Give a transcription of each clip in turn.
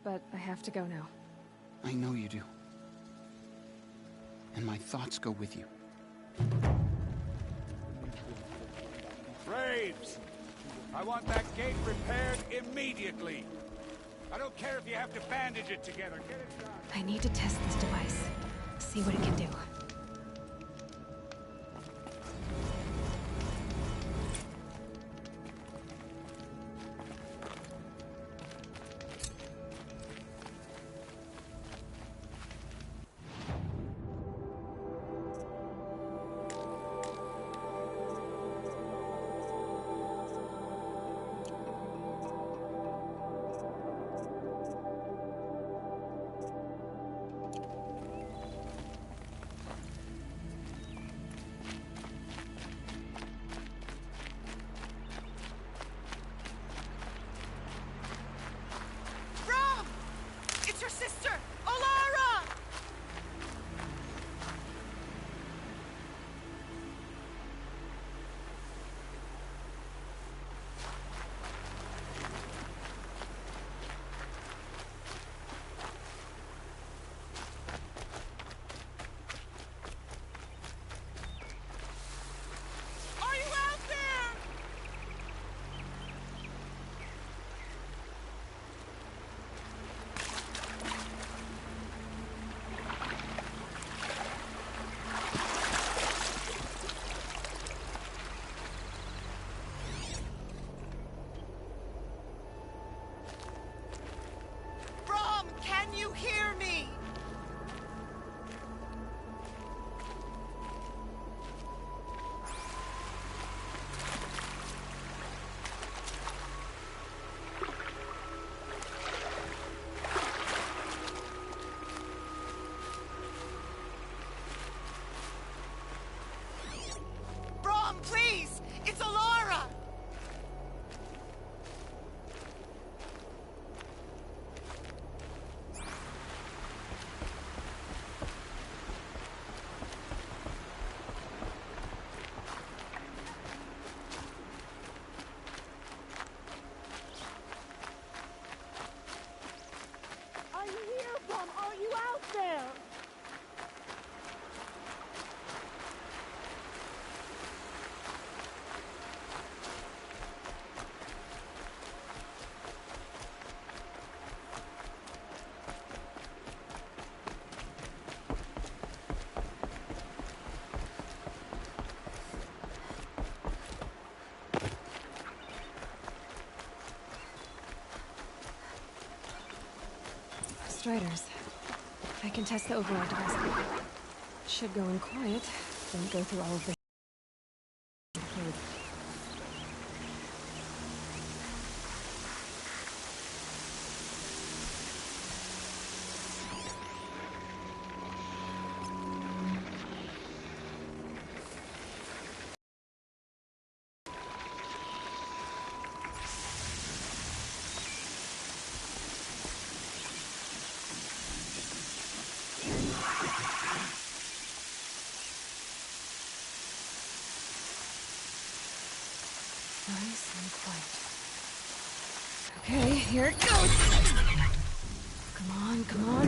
but I have to go now. I know you do. And my thoughts go with you. Braves! I want that gate repaired immediately. I don't care if you have to bandage it together. Get it done. I need to test this device. See what it can do. Striders. I can test the override device. Should go in quiet, then go through all of the... Nice and quiet. Okay, here it goes! Come on, come on.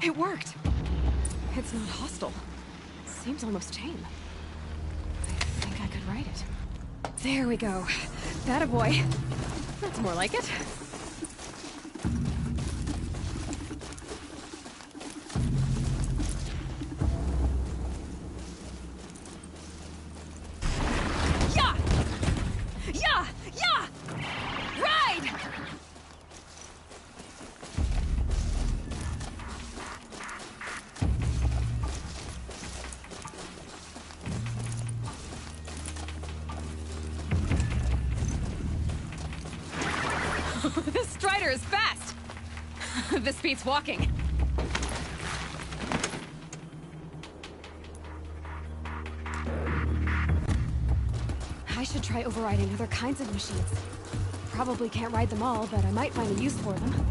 It worked! It's not hostile. Seems almost tame. I think I could write it. There we go. That boy. That's more like it. Yeah! Yeah! Yeah! Ride! This Strider is fast! This beats walking. I should try overriding other kinds of machines. Probably can't ride them all, but I might find a use for them.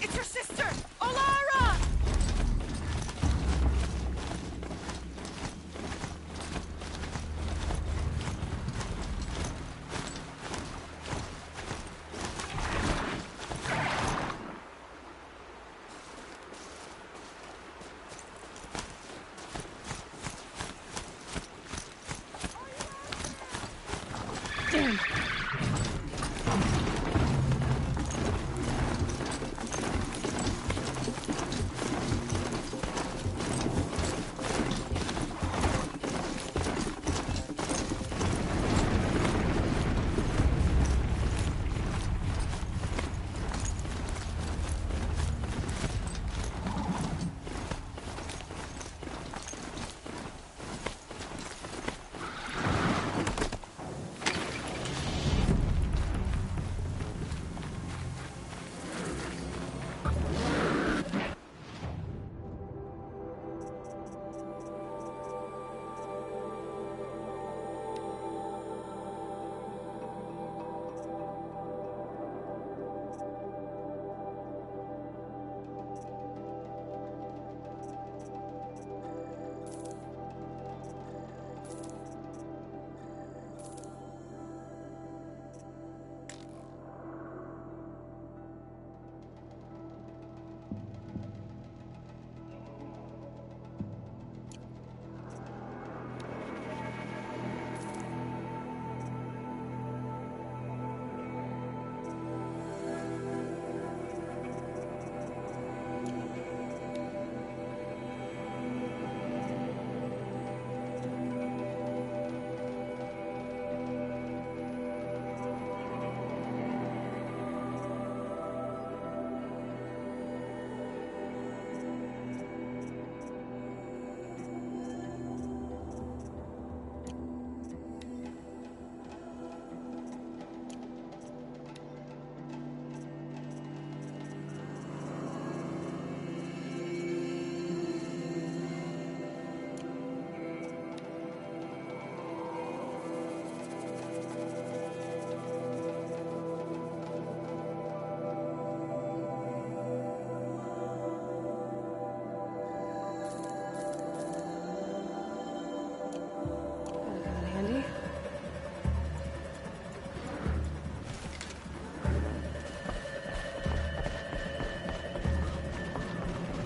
It's your sister, Olara! Damn.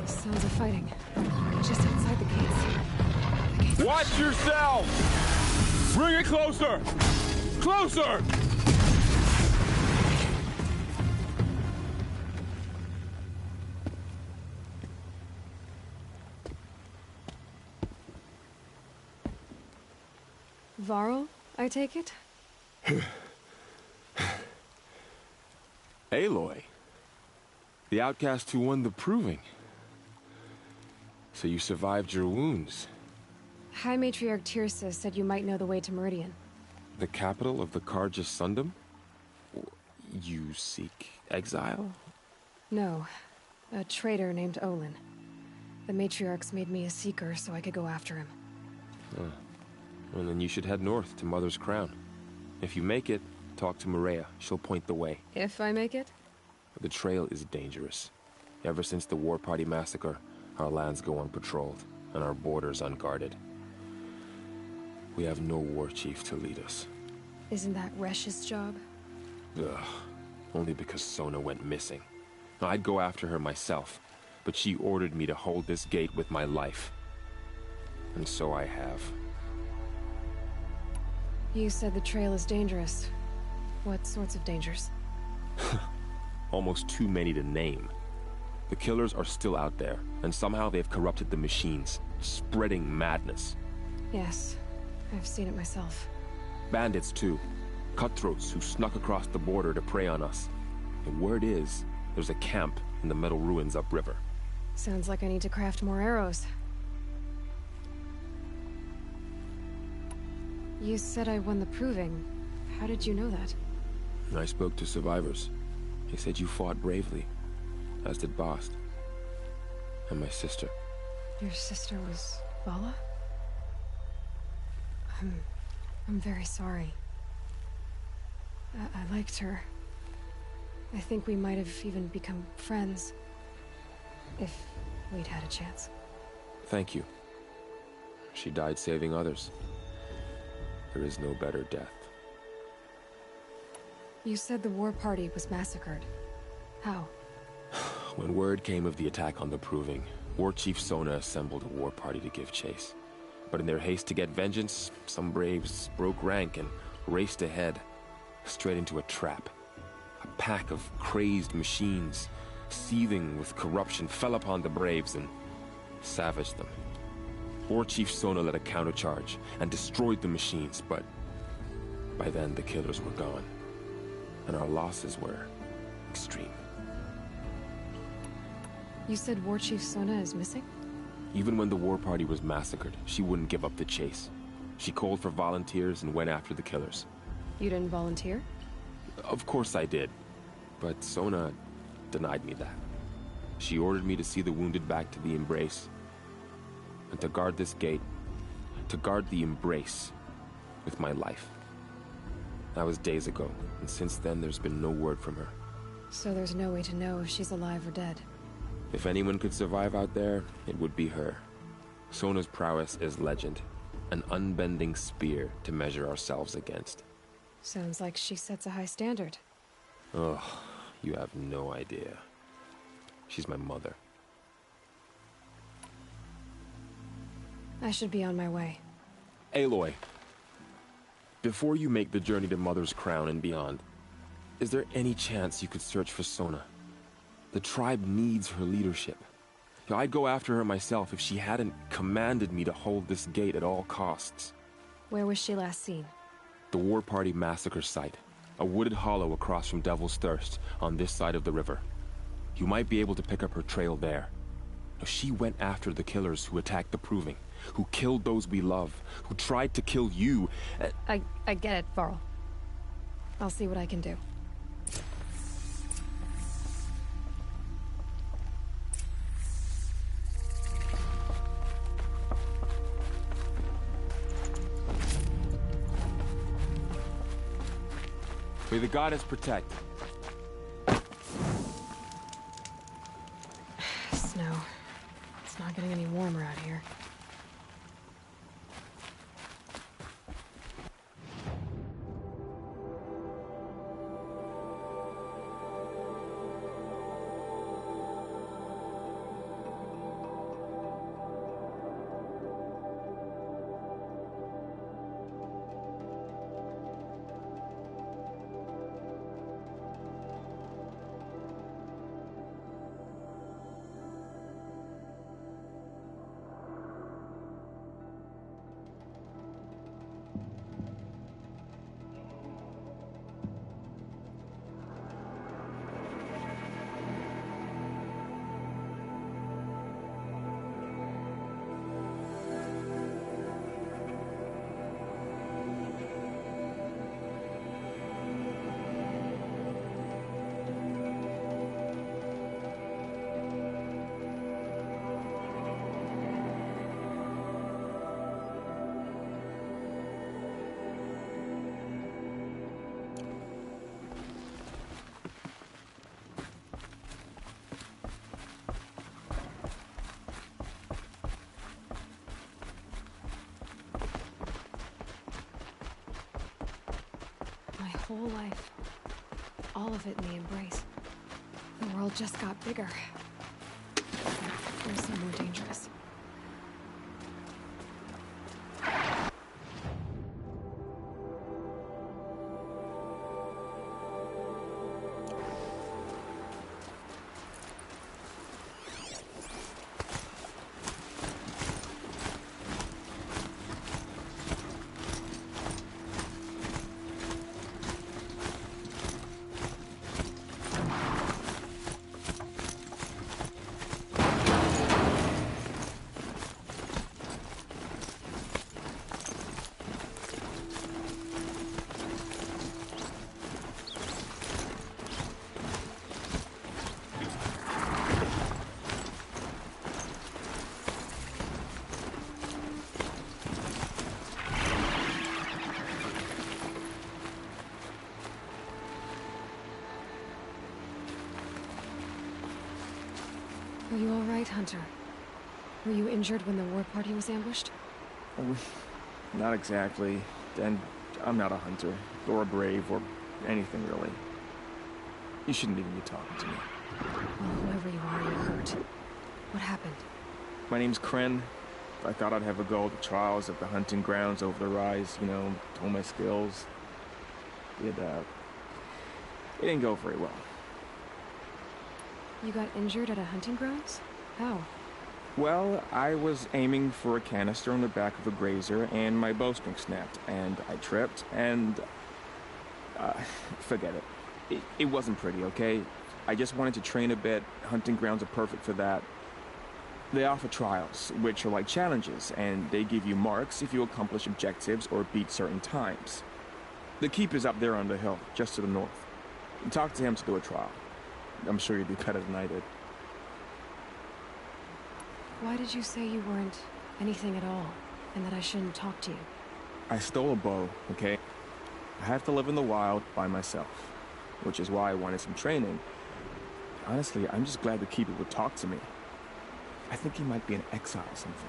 Sounds of fighting. Just outside the gates. Watch yourself! Bring it closer! Closer! Varl, I take it? Aloy. The outcast who won the proving. So you survived your wounds. High Matriarch Tirsa said you might know the way to Meridian. The capital of the Carja Sundom? You seek exile? No. A traitor named Olin. The Matriarchs made me a seeker so I could go after him. Well, then you should head north to Mother's Crown. If you make it, talk to Maria. She'll point the way. If I make it? The trail is dangerous. Ever since the War Party massacre, our lands go unpatrolled, and our borders unguarded. We have no war chief to lead us. Isn't that Resh's job? Ugh. Only because Sona went missing. I'd go after her myself, but she ordered me to hold this gate with my life. And so I have. You said the trail is dangerous. What sorts of dangers? Almost too many to name. The killers are still out there, and somehow they've corrupted the machines, spreading madness. Yes, I've seen it myself. Bandits, too. Cutthroats who snuck across the border to prey on us. And word is, there's a camp in the metal ruins upriver. Sounds like I need to craft more arrows. You said I won the proving. How did you know that? I spoke to survivors. They said you fought bravely, as did Bast. And my sister. Your sister was Vala? I'm very sorry. I liked her. I think we might have even become friends. If we'd had a chance. Thank you. She died saving others. There is no better death. You said the war party was massacred. How? When word came of the attack on the Proving, War Chief Sona assembled a war party to give chase. But in their haste to get vengeance, some braves broke rank and raced ahead, straight into a trap. A pack of crazed machines, seething with corruption, fell upon the braves and savaged them. War Chief Sona led a countercharge and destroyed the machines, but by then the killers were gone, and our losses were extreme. You said War Chief Sona is missing? Even when the war party was massacred, she wouldn't give up the chase. She called for volunteers and went after the killers. You didn't volunteer? Of course I did, but Sona denied me that. She ordered me to see the wounded back to the Embrace, and to guard this gate, to guard the Embrace with my life. That was days ago, and since then there's been no word from her. So there's no way to know if she's alive or dead. If anyone could survive out there, it would be her. Sona's prowess is legend, an unbending spear to measure ourselves against. Sounds like she sets a high standard. Ugh, you have no idea. She's my mother. I should be on my way. Aloy, before you make the journey to Mother's Crown and beyond, is there any chance you could search for Sona? The tribe needs her leadership. I'd go after her myself if she hadn't commanded me to hold this gate at all costs. Where was she last seen? The War Party massacre site. A wooded hollow across from Devil's Thirst, on this side of the river. You might be able to pick up her trail there. She went after the killers who attacked the Proving, who killed those we love, who tried to kill you. I get it, Varl. I'll see what I can do. May the goddess protect. Snow. It's not getting any warmer out here. whole life. All of it in the embrace. The world just got bigger. Or some more dangerous. Are you all right, Hunter? Were you injured when the war party was ambushed? Not exactly. And I'm not a hunter, or a brave, or anything really. You shouldn't even be talking to me. Well, whoever you are, you're hurt. What happened? My name's Kren. I thought I'd have a go at the trials of the hunting grounds over the rise, you know, hone my skills. It didn't go very well. You got injured at a hunting grounds? How? Well, I was aiming for a canister on the back of a grazer, and my bowstring snapped, and I tripped, and... forget it. It wasn't pretty, okay? I just wanted to train a bit. Hunting grounds are perfect for that. They offer trials, which are like challenges, and they give you marks if you accomplish objectives or beat certain times. The keeper's up there on the hill, just to the north. Talk to him to do a trial. I'm sure you'd be better than I did. Why did you say you weren't anything at all, and that I shouldn't talk to you? I stole a bow, okay? I have to live in the wild by myself, which is why I wanted some training. Honestly, I'm just glad the keeper would talk to me. I think he might be in exile or something.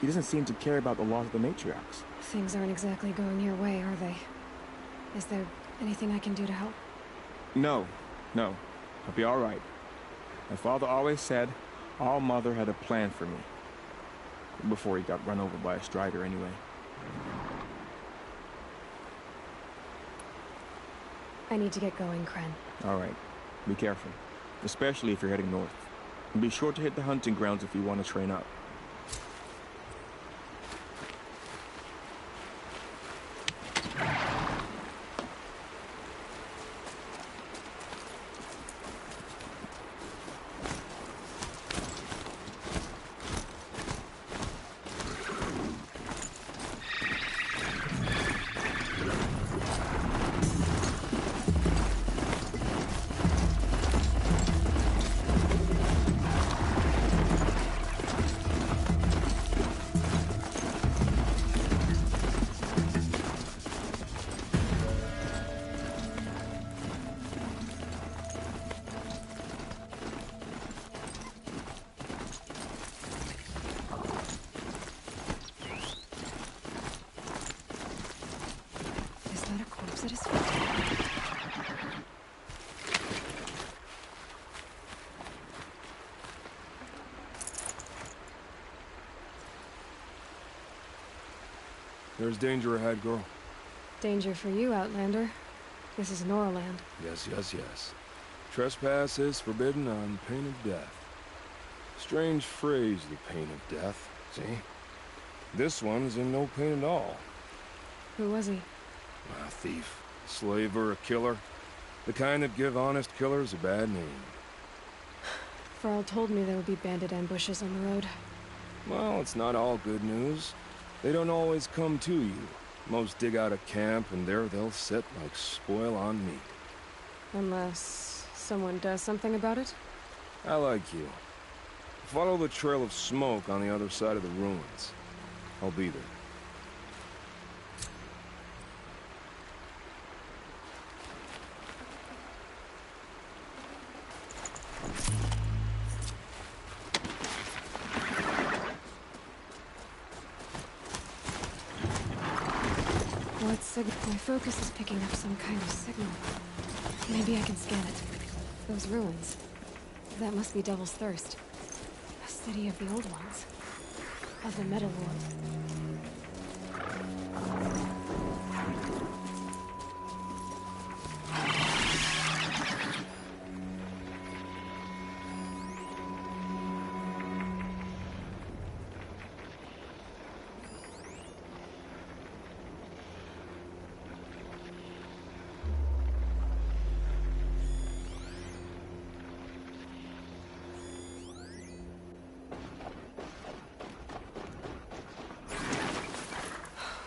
He doesn't seem to care about the laws of the matriarchs. Things aren't exactly going your way, are they? Is there anything I can do to help? No. I'll be all right. My father always said All Mother had a plan for me. Before he got run over by a strider, anyway. I need to get going, Kren. All right. Be careful. Especially if you're heading north. And be sure to hit the hunting grounds if you want to train up. There's danger ahead, girl. Danger for you, Outlander. This is Norland. Yes. Trespass is forbidden on pain of death. Strange phrase, the pain of death, see? This one's in no pain at all. Who was he? A thief, a slaver, a killer. The kind that give honest killers a bad name. Farrell told me there would be bandit ambushes on the road. Well, it's not all good news. They don't always come to you. Most dig out a camp, and there they'll sit like spoil on meat. Unless someone does something about it? I like you. Follow the trail of smoke on the other side of the ruins. I'll be there. What signal? My focus is picking up some kind of signal. Maybe I can scan it. Those ruins. That must be Devil's Thirst. A city of the old ones. Of the Metal World.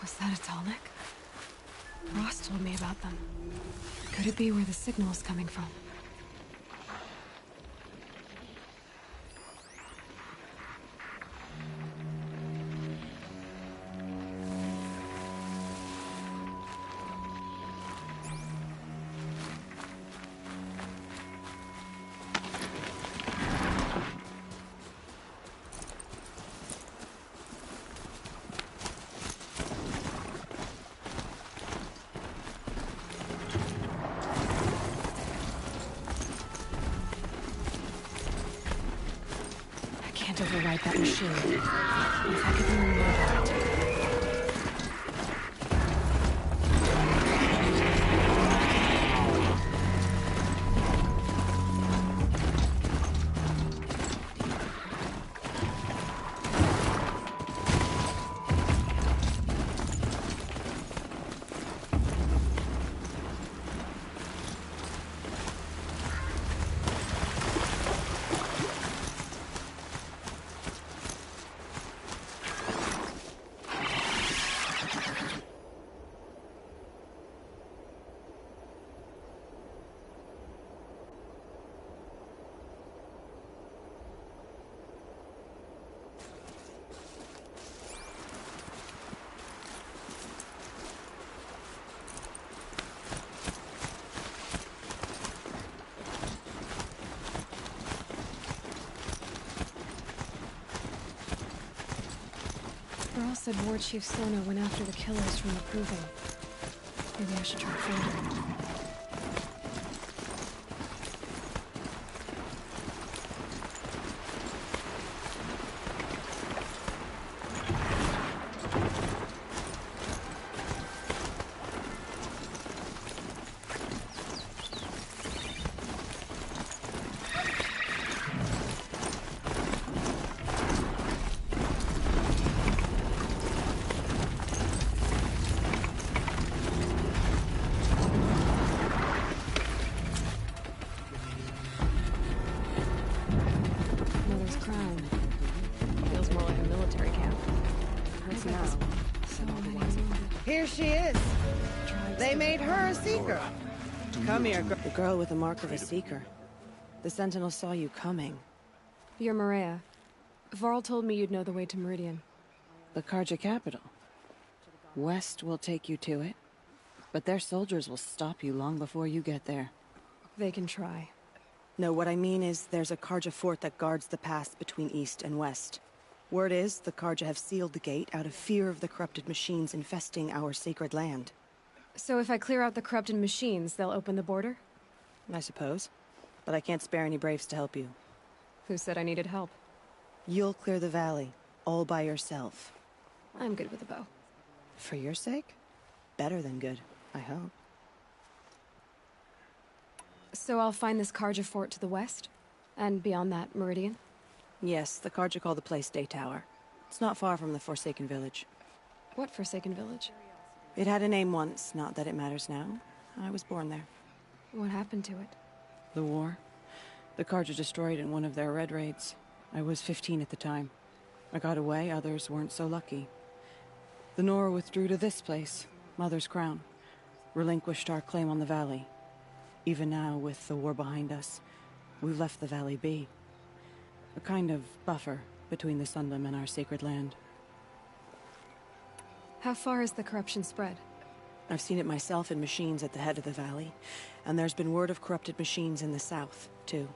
Was that a Tallneck? Ross told me about them. Could it be where the signal is coming from? To override that machine. If I could learn more about it. Earl said War Chief Sona went after the killers from the Proving. Maybe I should try to find her. Here she is. They made her a seeker. Come here, the girl with the mark of a seeker. The Sentinel saw you coming. You're Maria. Varl told me you'd know the way to Meridian. The Carja capital. West will take you to it, but their soldiers will stop you long before you get there. They can try. No, what I mean is there's a Carja fort that guards the pass between East and West. Word is, the Carja have sealed the gate out of fear of the corrupted machines infesting our sacred land. So if I clear out the corrupted machines, they'll open the border? I suppose. But I can't spare any braves to help you. Who said I needed help? You'll clear the valley, all by yourself. I'm good with a bow. For your sake? Better than good, I hope. So I'll find this Carja fort to the west? And beyond that, Meridian? Yes, the Carja call the place Day Tower. It's not far from the Forsaken Village. What Forsaken Village? It had a name once, not that it matters now. I was born there. What happened to it? The war. The Carja destroyed in one of their red raids. I was 15 at the time. I got away, others weren't so lucky. The Nora withdrew to this place, Mother's Crown. Relinquished our claim on the valley. Even now, with the war behind us, we've left the valley be. A kind of buffer between the Sundom and our sacred land. How far has the corruption spread? I've seen it myself in machines at the head of the valley, and there's been word of corrupted machines in the south, too.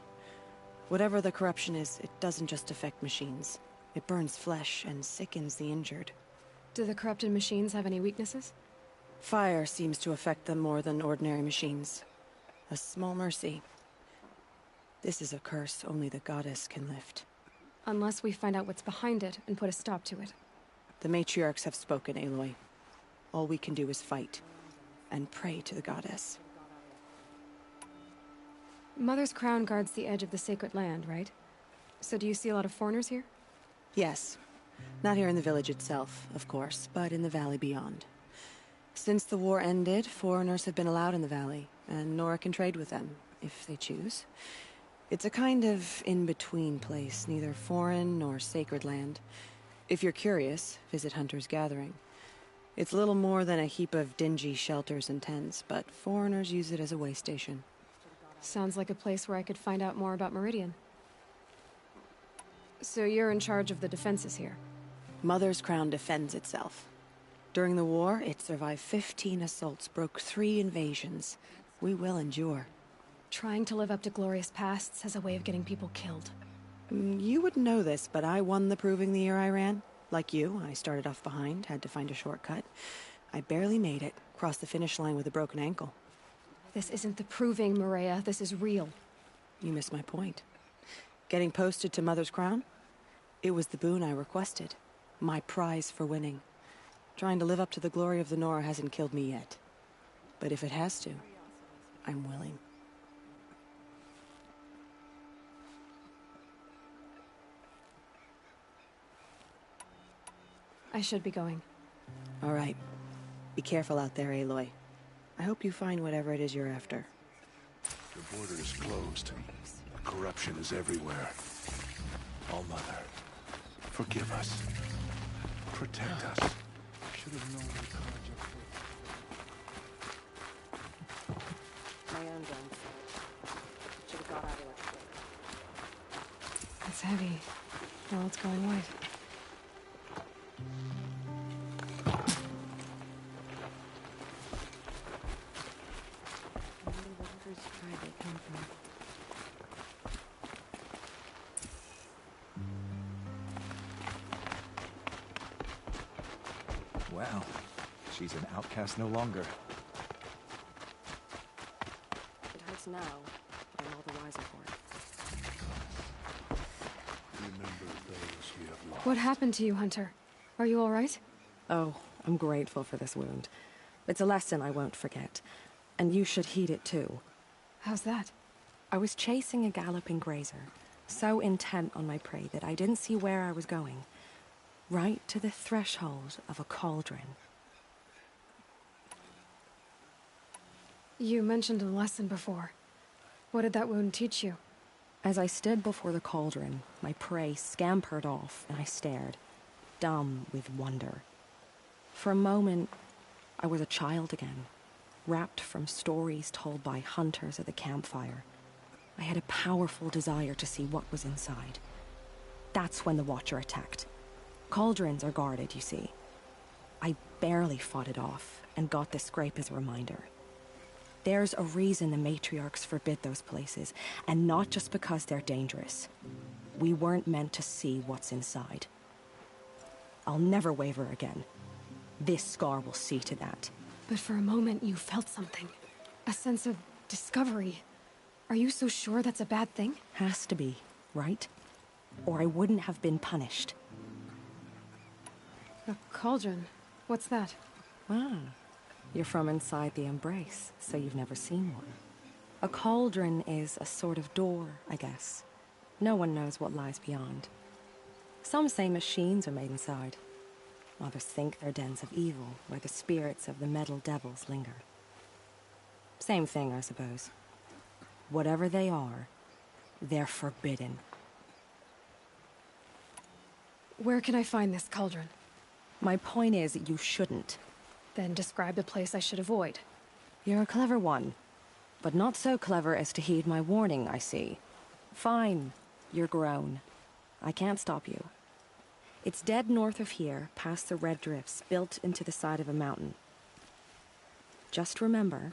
Whatever the corruption is, it doesn't just affect machines. It burns flesh and sickens the injured. Do the corrupted machines have any weaknesses? Fire seems to affect them more than ordinary machines. A small mercy. This is a curse only the goddess can lift. Unless we find out what's behind it and put a stop to it. The matriarchs have spoken, Aloy. All we can do is fight. And pray to the goddess. Mother's crown guards the edge of the sacred land, right? So do you see a lot of foreigners here? Yes. Not here in the village itself, of course, but in the valley beyond. Since the war ended, foreigners have been allowed in the valley, and Nora can trade with them, if they choose. It's a kind of in-between place, neither foreign nor sacred land. If you're curious, visit Hunter's Gathering. It's little more than a heap of dingy shelters and tents, but foreigners use it as a way station. Sounds like a place where I could find out more about Meridian. So you're in charge of the defenses here? Mother's Crown defends itself. During the war, it survived 15 assaults, broke 3 invasions. We will endure. Trying to live up to glorious pasts has a way of getting people killed. You wouldn't know this, but I won the proving the year I ran. Like you, I started off behind, had to find a shortcut. I barely made it, crossed the finish line with a broken ankle. This isn't the proving, Maria. This is real. You missed my point. Getting posted to Mother's Crown? It was the boon I requested. My prize for winning. Trying to live up to the glory of the Nora hasn't killed me yet. But if it has to, I'm willing. I should be going. All right. Be careful out there, Aloy. I hope you find whatever it is you're after. The border is closed. Corruption is everywhere. All-Mother, forgive us. Protect us. Should have known the cards are My own gun. Should have got out of it. It's heavy. Well, it's going white. Well, she's an outcast no longer. It hurts now, but I'm all the wiser for it. Remember those we have lost. What happened to you, Hunter? Are you all right? Oh, I'm grateful for this wound. It's a lesson I won't forget. And you should heed it too. How's that? I was chasing a galloping grazer, so intent on my prey that I didn't see where I was going. Right to the threshold of a cauldron. You mentioned a lesson before. What did that wound teach you? As I stood before the cauldron, my prey scampered off and I stared, dumb with wonder. For a moment, I was a child again, wrapped from stories told by hunters at the campfire. I had a powerful desire to see what was inside. That's when the Watcher attacked. Cauldrons are guarded, you see. I barely fought it off and got this scrape as a reminder. There's a reason the matriarchs forbid those places, and not just because they're dangerous. We weren't meant to see what's inside. I'll never waver again. This scar will see to that. But for a moment, you felt something. A sense of discovery. Are you so sure that's a bad thing? Has to be, right? Or I wouldn't have been punished. A cauldron? What's that? Ah, you're from inside the Embrace, so you've never seen one. A cauldron is a sort of door, I guess. No one knows what lies beyond. Some say machines are made inside. Others think they're dens of evil, where the spirits of the metal devils linger. Same thing, I suppose. Whatever they are, they're forbidden. Where can I find this cauldron? My point is, you shouldn't. Then describe the place I should avoid. You're a clever one, but not so clever as to heed my warning, I see. Fine, you're grown. I can't stop you. It's dead north of here, past the red drifts, built into the side of a mountain. Just remember,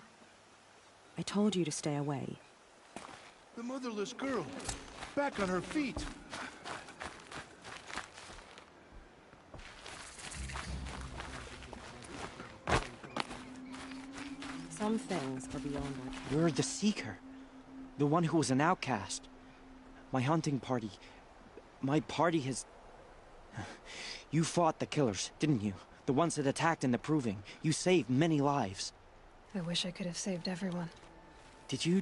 I told you to stay away. The motherless girl, back on her feet. Some things are beyond our ken. You're the Seeker. The one who was an outcast. My hunting party. My party has... You fought the killers, didn't you? The ones that attacked in the Proving. You saved many lives. I wish I could have saved everyone. Did you...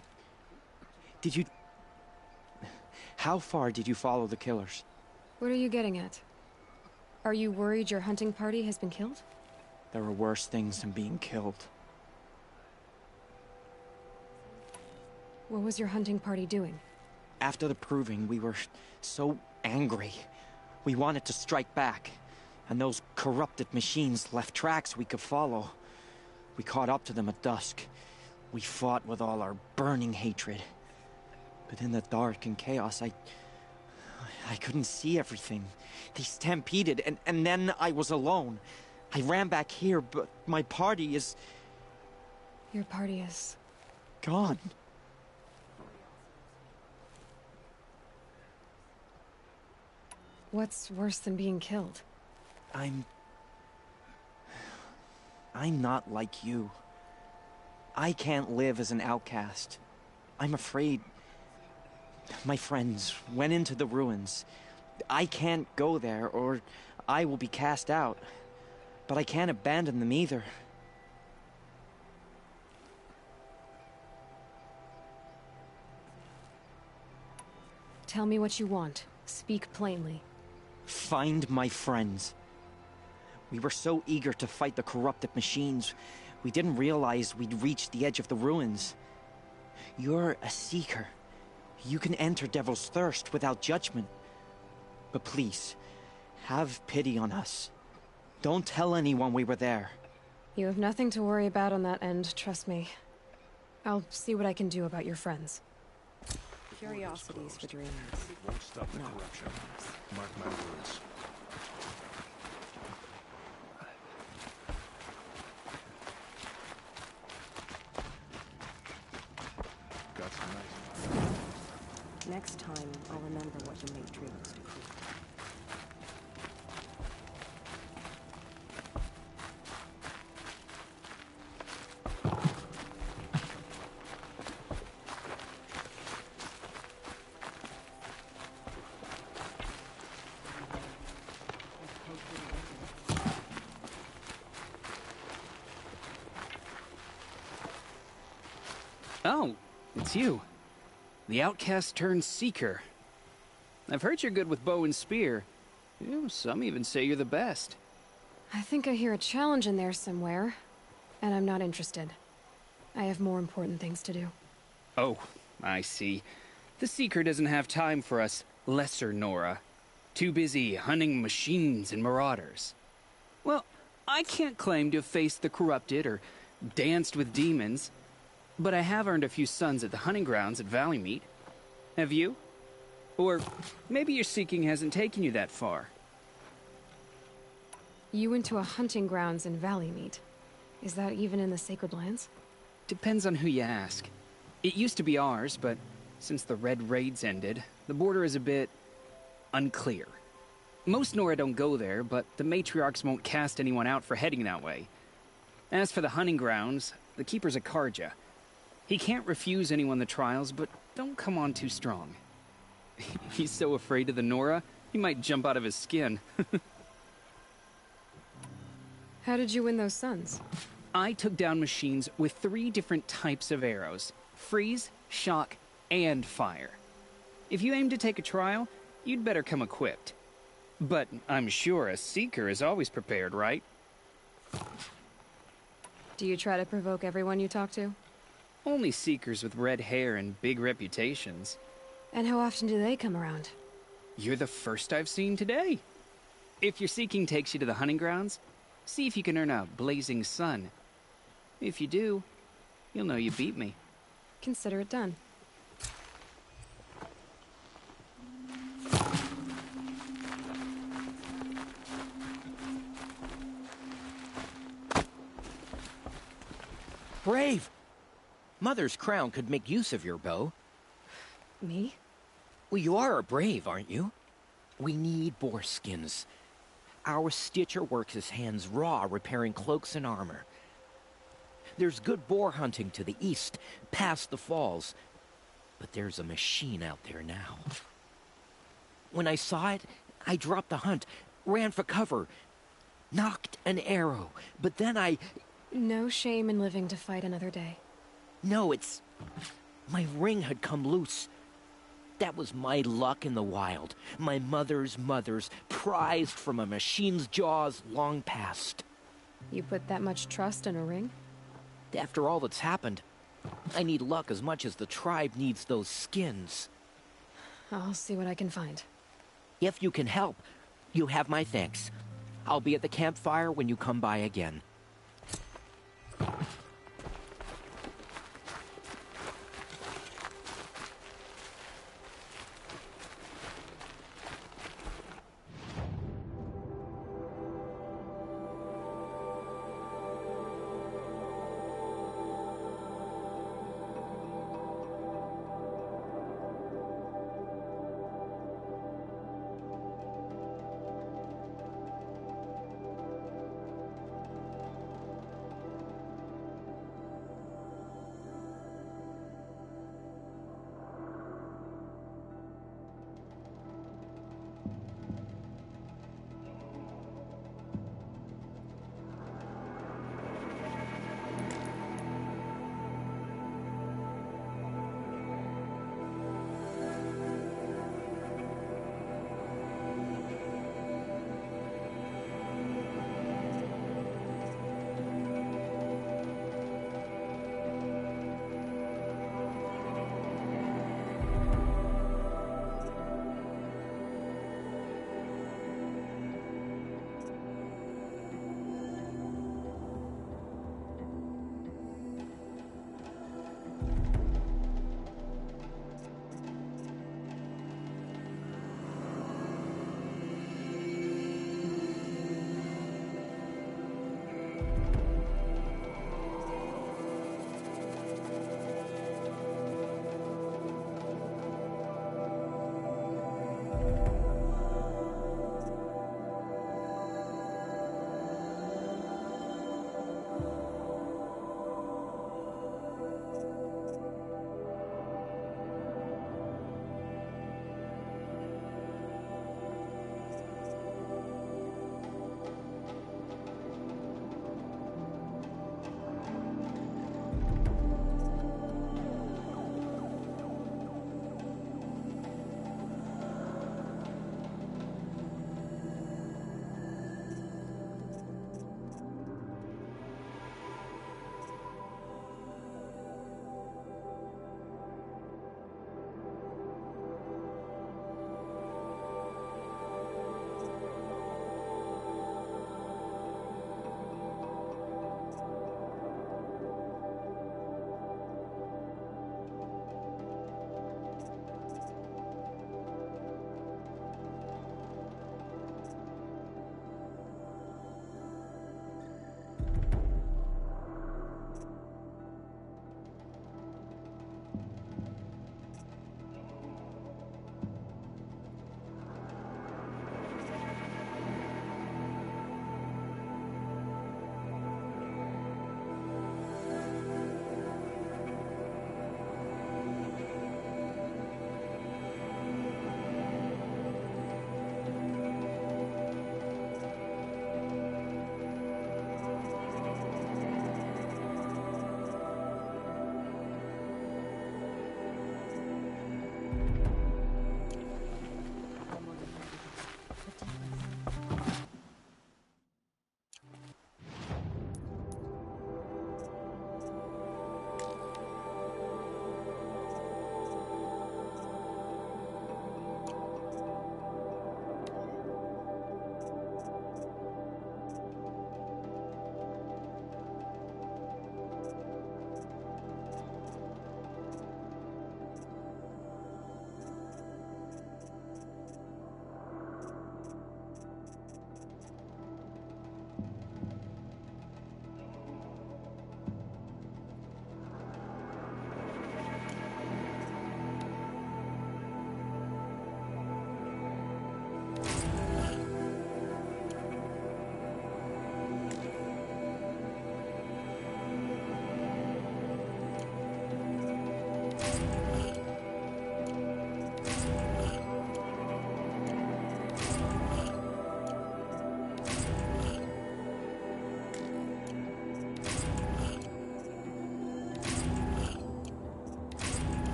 How far did you follow the killers? What are you getting at? Are you worried your hunting party has been killed? There are worse things than being killed. What was your hunting party doing? After the Proving, we were so angry. We wanted to strike back. And those corrupted machines left tracks we could follow. We caught up to them at dusk. We fought with all our burning hatred. But in the dark and chaos, I couldn't see everything. They stampeded, and then I was alone. I ran back here, but my party is... Your party is... gone. What's worse than being killed? I'm not like you. I can't live as an outcast. I'm afraid... My friends went into the ruins. I can't go there, or I will be cast out. But I can't abandon them either. Tell me what you want. Speak plainly. Find my friends. We were so eager to fight the corrupted machines, we didn't realize we'd reached the edge of the ruins. You're a seeker. You can enter Devil's Thirst without judgment. But please, have pity on us. Don't tell anyone we were there. You have nothing to worry about on that end, trust me. I'll see what I can do about your friends. Curiosities for dreams. Won't stop the corruption. Mark my words. Got some nice... Next time, I'll remember what the matriarchs decreed. Oh, it's you. The outcast turned seeker. I've heard you're good with bow and spear. Some even say you're the best. I think I hear a challenge in there somewhere, and I'm not interested. I have more important things to do. Oh, I see. The seeker doesn't have time for us lesser Nora. Too busy hunting machines and marauders. Well, I can't claim to have faced the corrupted or danced with demons. But I have earned a few suns at the hunting grounds at Valleymeet. Have you? Or maybe your seeking hasn't taken you that far. You went to a hunting grounds in Valleymeet. Is that even in the Sacred Lands? Depends on who you ask. It used to be ours, but since the Red Raids ended, the border is a bit... unclear. Most Nora don't go there, but the matriarchs won't cast anyone out for heading that way. As for the hunting grounds, the Keeper's a Karja. He can't refuse anyone the trials, but don't come on too strong. He's so afraid of the Nora, he might jump out of his skin. How did you win those suns? I took down machines with 3 different types of arrows. Freeze, shock, and fire. If you aim to take a trial, you'd better come equipped. But I'm sure a seeker is always prepared, right? Do you try to provoke everyone you talk to? Only seekers with red hair and big reputations. And how often do they come around? You're the first I've seen today. If your seeking takes you to the hunting grounds, see if you can earn a blazing sun. If you do, you'll know you beat me. Consider it done. Brave! Mother's crown could make use of your bow. Me? Well, you are a brave, aren't you? We need boar skins. Our stitcher works his hands raw repairing cloaks and armor. There's good boar hunting to the east, past the falls. But there's a machine out there now. When I saw it, I dropped the hunt, ran for cover, knocked an arrow, but then I... No shame in living to fight another day. No, it's... My ring had come loose. That was my luck in the wild. My mother's prized from a machine's jaws long past. You put that much trust in a ring? After all that's happened, I need luck as much as the tribe needs those skins. I'll see what I can find. If you can help, you have my thanks. I'll be at the campfire when you come by again.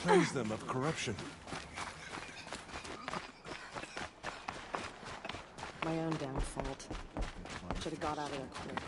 cleanse them of corruption. My own damn fault. Should have got out of there quick.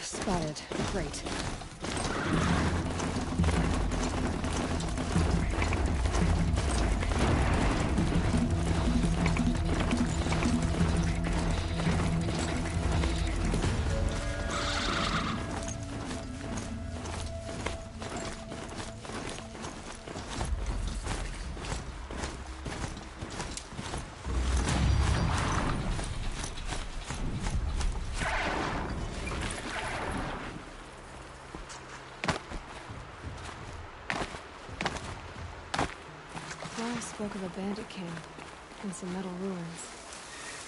Spotted. Great. Clara spoke of a bandit camp and some metal ruins.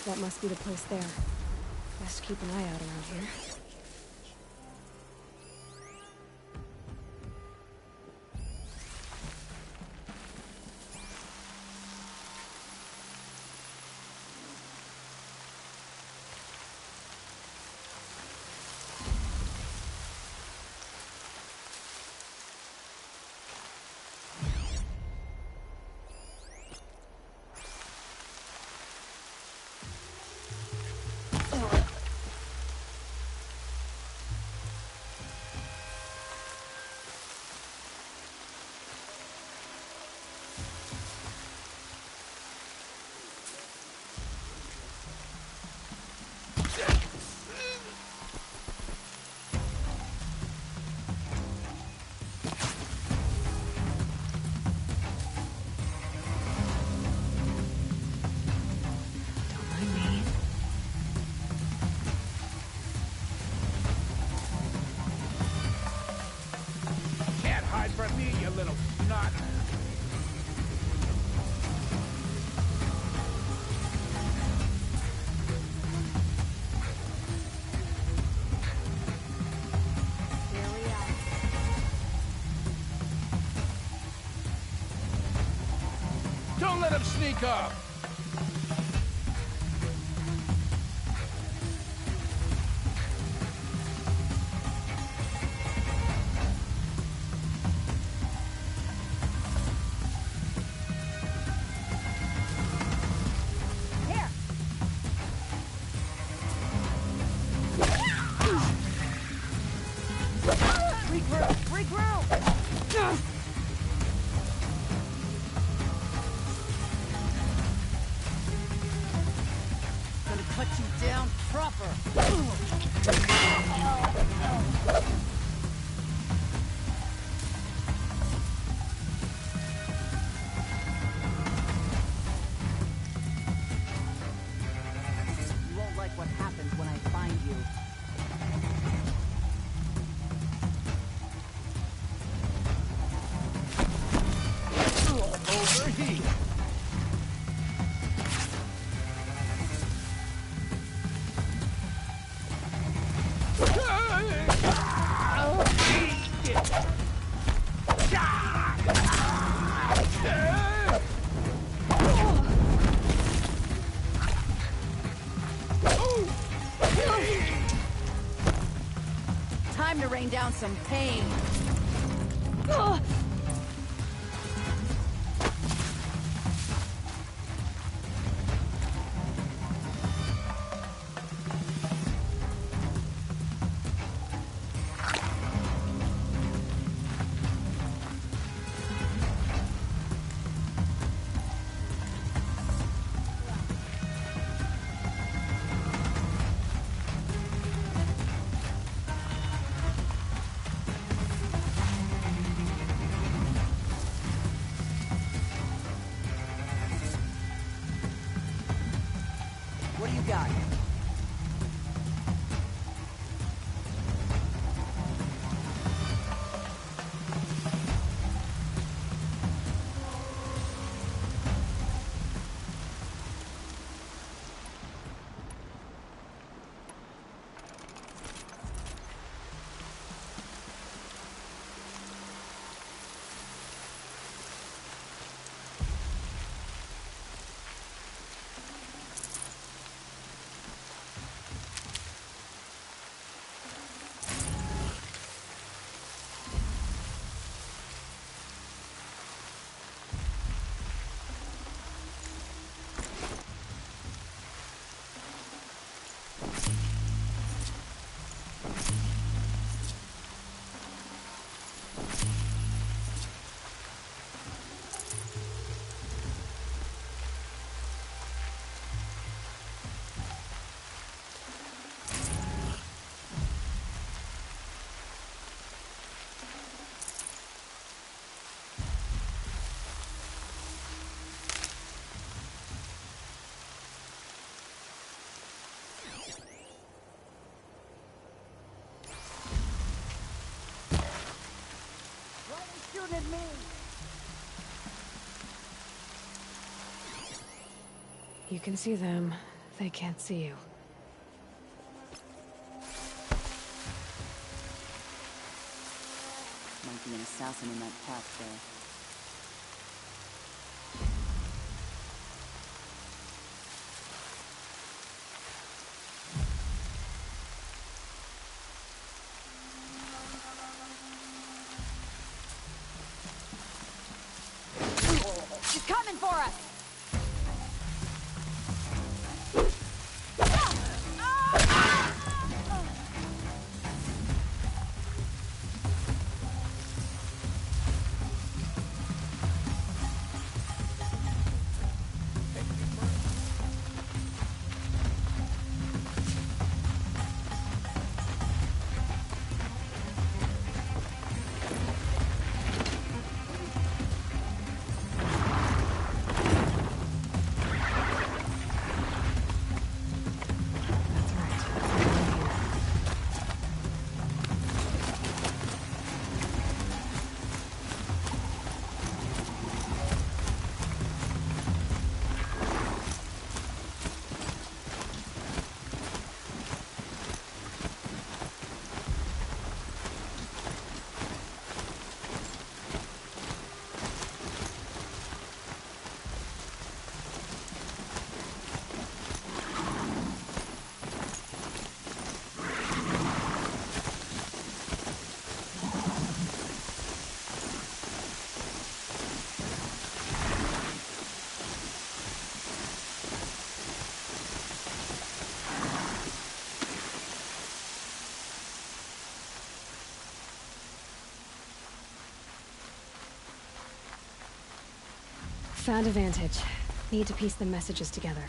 That must be the place there. Best keep an eye out around here. From me, you little snot. Here we are. Don't let him sneak up. Time to rain down some pain. You can see them. They can't see you. Might be an assassin in that path there. She's coming for us! Found a vantage. Need to piece the messages together.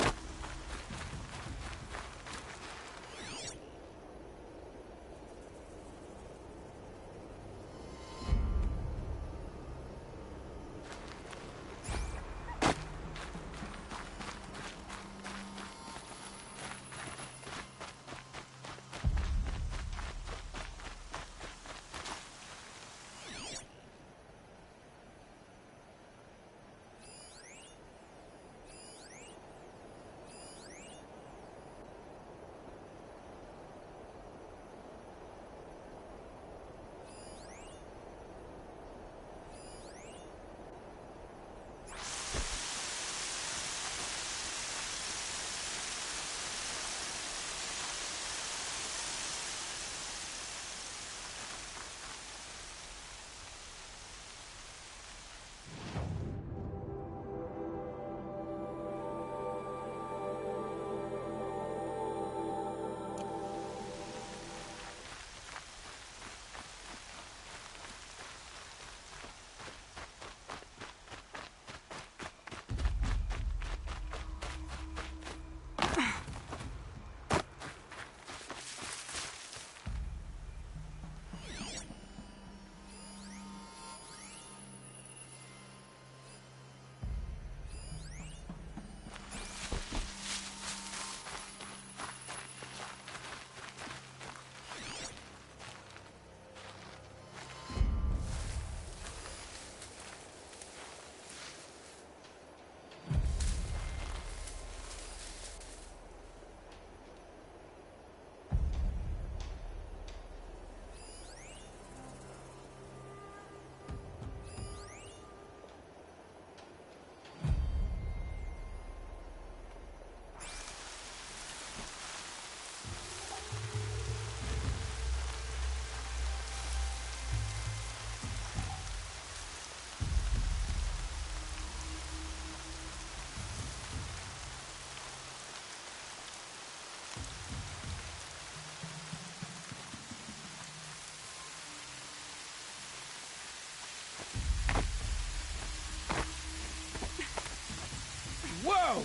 Whoa!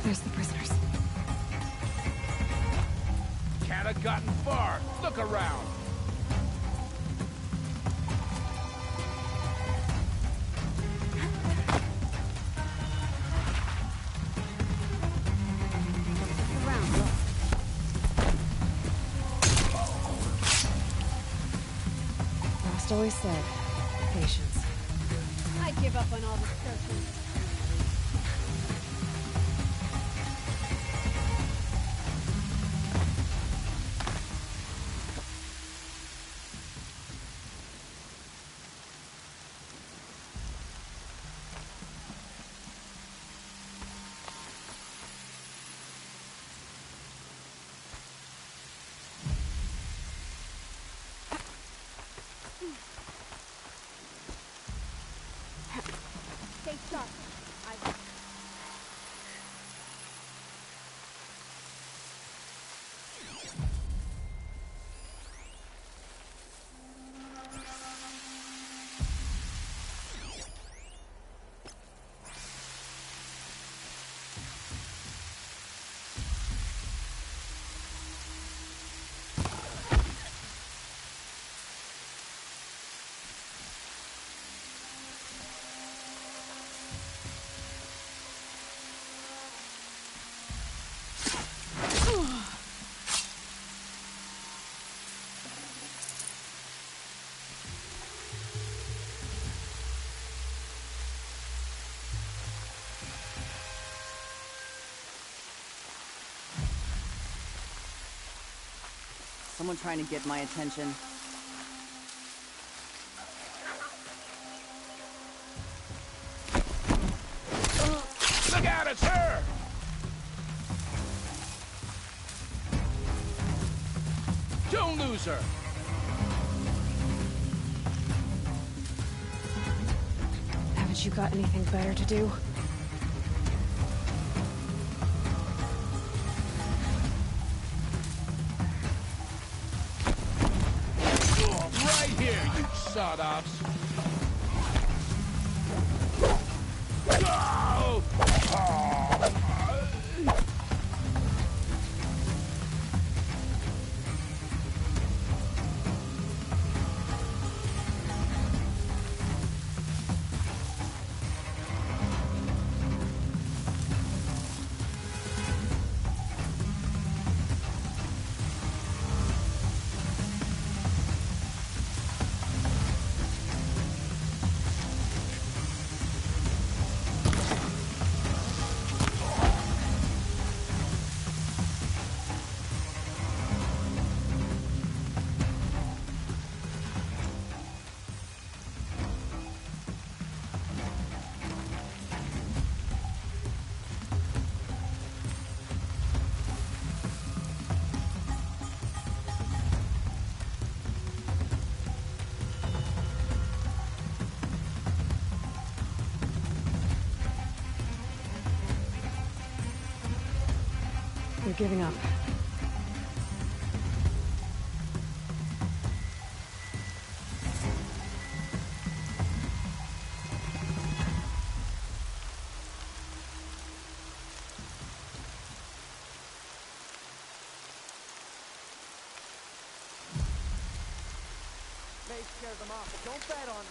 There's the prisoners. Can't have gotten far. Look around. just always said, patience. I give up on all this searching. Stay sharp. Someone trying to get my attention. Look out, it's her! Don't lose her! Haven't you got anything better to do? Right here, you sod-offs! Go! You're giving up. May scare them off, but don't bet on them.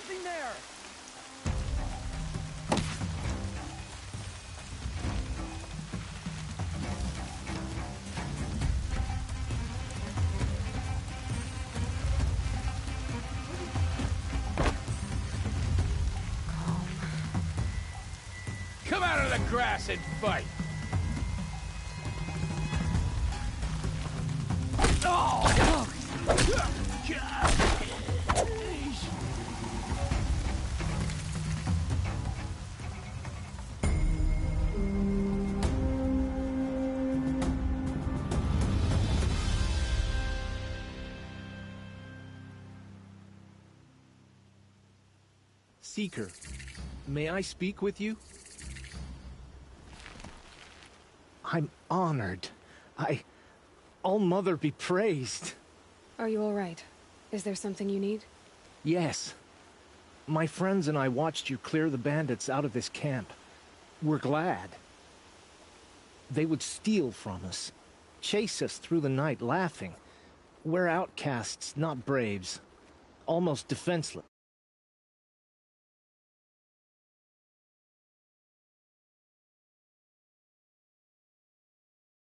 Something there! Come out of the grass and fight! Seeker. May I speak with you? I'm honored. All Mother be praised. Are you all right? Is there something you need? Yes. My friends and I watched you clear the bandits out of this camp. We're glad. They would steal from us, chase us through the night laughing. We're outcasts, not braves. Almost defenseless.